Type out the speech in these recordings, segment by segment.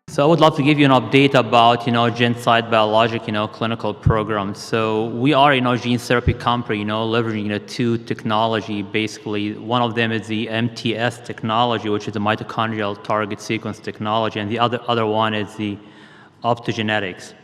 So I would love to give you an update about, GenSight Biologics, clinical program. So we are, gene therapy company, leveraging, two technology, basically. One of them is the MTS technology, which is the mitochondrial target sequence technology, and the other one is the optogenetics.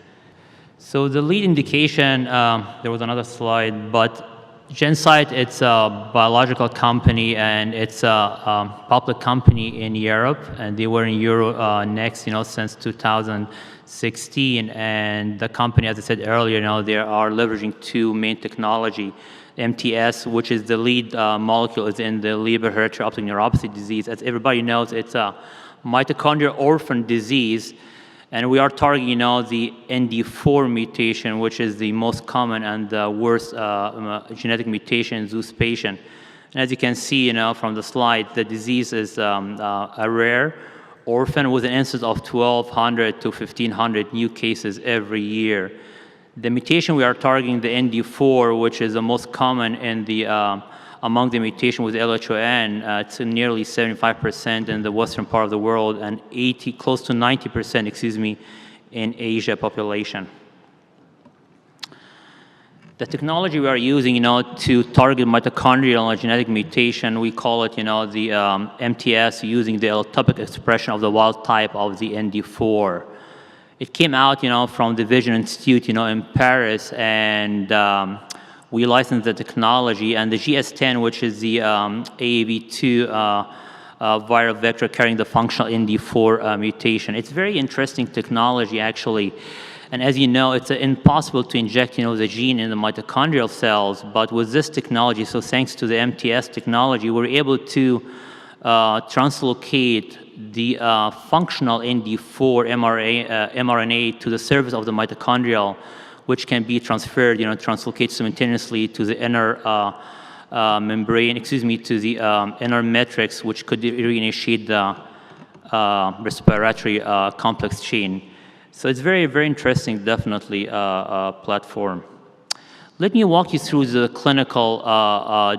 So the lead indication, there was another slide, but GenSight, it's a biological company, and it's a public company in Europe, and they were in Euronext, since 2016. And the company, as I said earlier, they are leveraging two main technology. MTS, which is the lead molecule, is in the Leber hereditary optic neuropathy disease. As everybody knows, it's a mitochondrial orphan disease. And we are targeting, the ND4 mutation, which is the most common and the worst genetic mutation in those patients. And as you can see, from the slide, the disease is a rare orphan with an incidence of 1,200 to 1,500 new cases every year. The mutation we are targeting, the ND4, which is the most common in the among the mutation with LHON, it's nearly 75% in the western part of the world and close to 90%, in Asia population. The technology we are using, to target mitochondrial genetic mutation, we call it, the MTS, using the ectopic expression of the wild type of the ND4. It came out, from the Vision Institute, in Paris, and we licensed the technology, and the GS10, which is the AAV2 viral vector carrying the functional ND4 mutation. It's very interesting technology, actually. And as you know, it's impossible to inject, the gene in the mitochondrial cells. But with this technology, so thanks to the MTS technology, we're able to translocate the functional ND4 mRNA to the surface of the mitochondrial, which can be transferred, translocate simultaneously to the inner membrane, to the inner matrix, which could reinitiate the respiratory complex chain. So it's very, very interesting, definitely, platform. Let me walk you through the clinical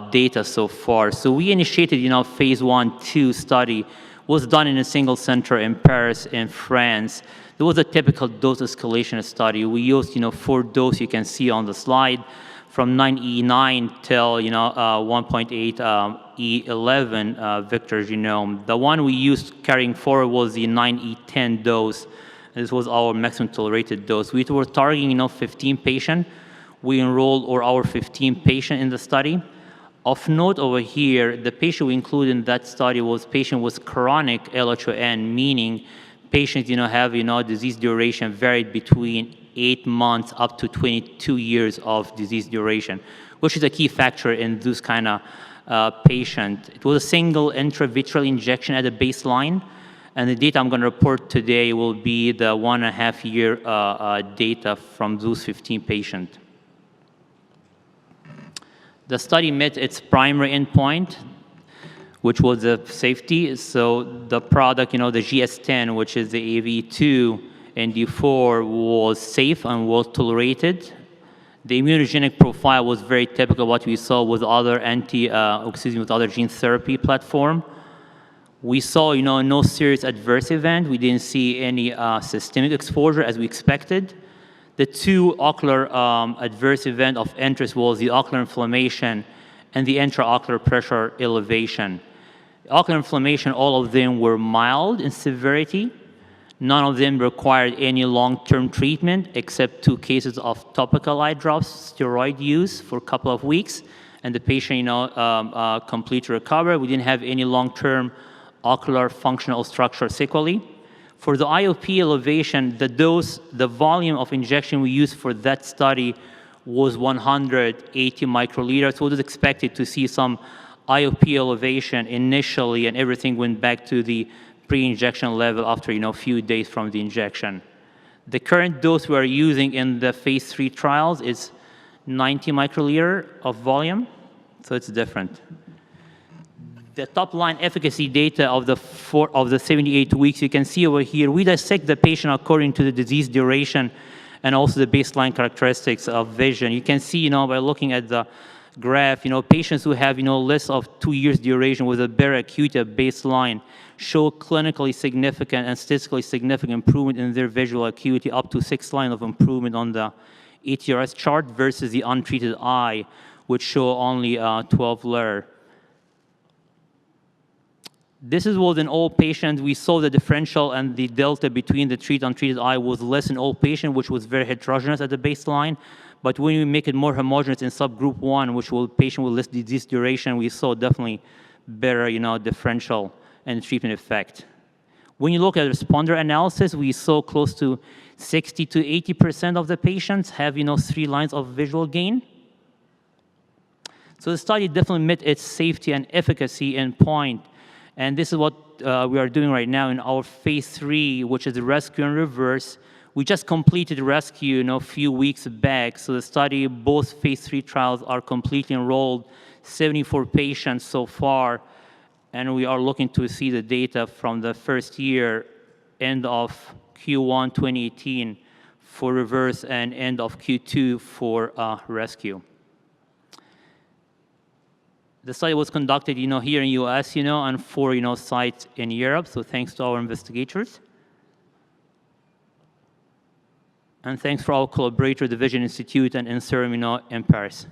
data so far. So we initiated, phase 1/2 study, was done in a single center in Paris, in France. There was a typical dose escalation study. We used, 4 doses you can see on the slide, from 9E9 till, 1.8 E11 vector genome. The one we used carrying forward was the 9E10 dose. This was our maximum tolerated dose. We were targeting, 15 patients. We enrolled our 15 patients in the study. Of note over here, the patient we included in that study was patient with chronic LHON, meaning patients, have, disease duration varied between 8 months up to 22 years of disease duration, which is a key factor in this kind of patient. It was a single intravitreal injection at the baseline, and the data I'm going to report today will be the 1.5-year data from those 15 patients. The study met its primary endpoint, which was the safety. So the product, the GS10, which is the AAV2 ND4, was safe and well tolerated. The immunogenic profile was very typical of what we saw with other with other gene therapy platform. We saw, no serious adverse event. We didn't see any systemic exposure as we expected. The 2 ocular adverse event of interest was the ocular inflammation and the intraocular pressure elevation. Ocular inflammation, all of them were mild in severity. None of them required any long-term treatment, except 2 cases of topical eye drops, steroid use for a couple of weeks, and the patient, completely recovered. We didn't have any long-term ocular functional structure sequelae. For the IOP elevation, the volume of injection we used for that study was 180 microliters. So it was expected to see some IOP elevation initially, and everything went back to the pre-injection level after, a few days from the injection. The current dose we are using in the phase 3 trials is 90 microliter of volume, so it's different. The top-line efficacy data of the 78 weeks, you can see over here, we dissect the patient according to the disease duration and also the baseline characteristics of vision. You can see, by looking at the graph, patients who have, less of 2 years duration with a better acuity at baseline show clinically significant and statistically significant improvement in their visual acuity, up to 6 lines of improvement on the ATRS chart versus the untreated eye, which show only 12 letter. This was in all patients. We saw the differential and the delta between the treated and untreated eye was less in all patients, which was very heterogeneous at the baseline. But when we make it more homogeneous in subgroup 1, which was patient with less disease duration, we saw definitely better, differential and treatment effect. When you look at responder analysis, we saw close to 60 to 80% of the patients have, 3 lines of visual gain. So the study definitely met its safety and efficacy endpoint. And this is what we are doing right now in our phase 3, which is the rescue and reverse. We just completed rescue, a few weeks back. So the study, both phase 3 trials are completely enrolled, 74 patients so far. And we are looking to see the data from the first year, end of Q1 2018 for reverse and end of Q2 for rescue. The study was conducted, here in US, and 4, sites in Europe. So thanks to our investigators. And thanks for our collaborator, the Vision Institute and INSERM, in Paris.